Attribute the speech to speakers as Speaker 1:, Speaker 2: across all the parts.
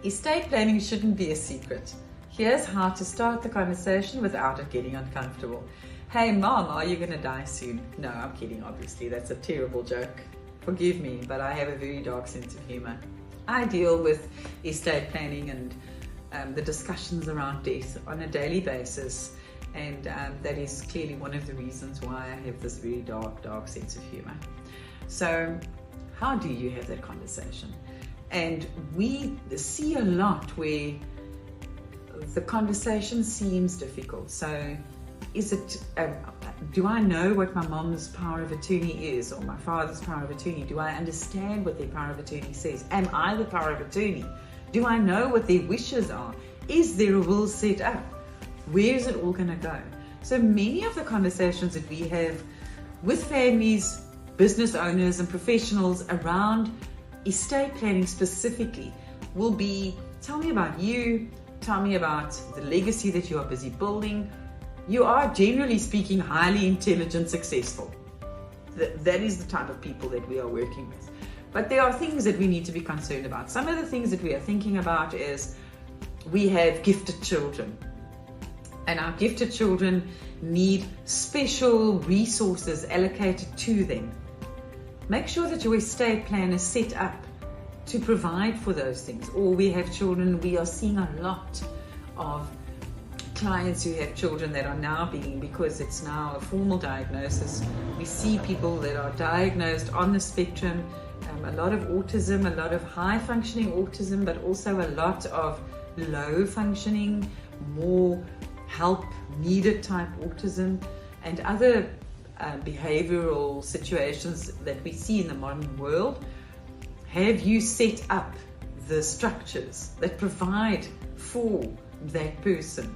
Speaker 1: Estate planning shouldn't be a secret. Here's how to start the conversation without it getting uncomfortable. Hey mom, are you going to die soon? No, I'm kidding, obviously. That's a terrible joke. Forgive me, but I have a very dark sense of humor. I deal with estate planning and the discussions around death on a daily basis. And that is clearly one of the reasons why I have this very dark sense of humor. So how do you have that conversation? And we see a lot where the conversation seems difficult. So is it, do I know what my mom's power of attorney is, or my father's power of attorney? Do I understand what their power of attorney says? Am I the power of attorney? Do I know what their wishes are? Is there a will set up? Where is it all going to go? So many of the conversations that we have with families, business owners and professionals around estate planning specifically will be, tell me about you, tell me about the legacy that you are busy building. You are, generally speaking, highly intelligent, successful. That is the type of people that we are working with. But there are things that we need to be concerned about. Some of the things that we are thinking about is we have gifted children. And our gifted children need special resources allocated to them. Make sure that your estate plan is set up to provide for those things. Or we have children, we are seeing a lot of clients who have children that are now being, because it's now a formal diagnosis, we see people that are diagnosed on the spectrum, a lot of autism, a lot of high functioning autism, but also a lot of low functioning, more help needed type autism, and other behavioral situations that we see in the modern world. Have you set up the structures that provide for that person?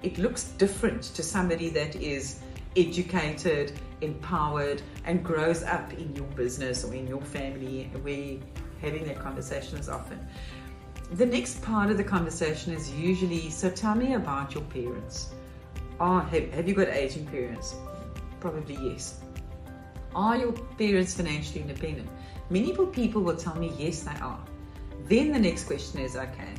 Speaker 1: It looks different to somebody that is educated, empowered, and grows up in your business or in your family, where having that conversation is often. The next part of the conversation is usually, so tell me about your parents. Have you got aging parents? Probably yes. Are your parents financially independent? Many people will tell me yes, they are. Then the next question is, okay,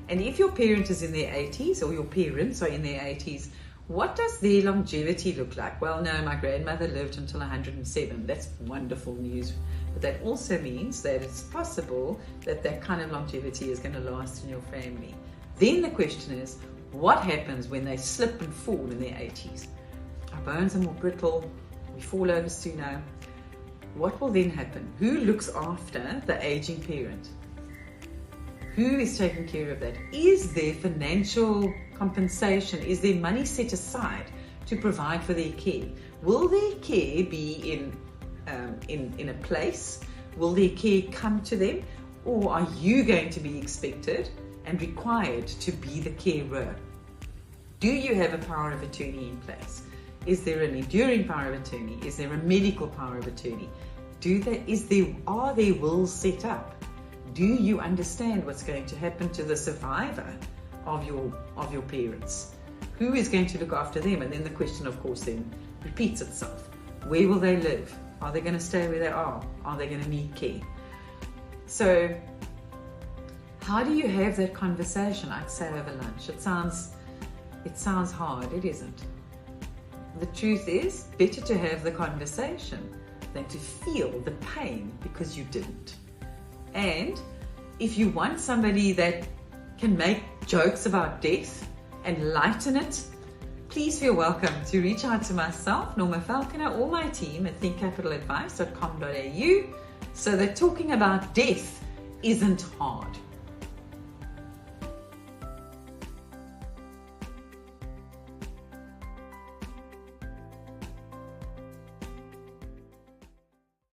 Speaker 1: and if your parent is in their 80s, or your parents are in their 80s, what does their longevity look like? Well, no, my grandmother lived until 107. That's wonderful news. But that also means that it's possible that that kind of longevity is going to last in your family. Then the question is, what happens when they slip and fall in their 80s? Our bones are more brittle, we fall over sooner. What will then happen? Who looks after the aging parent? Who is taking care of that? Is there financial compensation? Is there money set aside to provide for their care? Will their care be in a place? Will their care come to them? Or are you going to be expected and required to be the carer? Do you have a power of attorney in place? Is there an enduring power of attorney? Is there a medical power of attorney? Are there wills set up? Do you understand what's going to happen to the survivor of your parents? Who is going to look after them? And then the question, of course, then repeats itself. Where will they live? Are they going to stay where they are? Are they going to need care? So how do you have that conversation? I'd say over lunch. It sounds hard. It isn't. The truth is, better to have the conversation than to feel the pain because you didn't. And if you want somebody that can make jokes about death and lighten it, please feel welcome to reach out to myself, Norma Falconer, or my team at thinkcapitaladvice.com.au, so that talking about death isn't hard.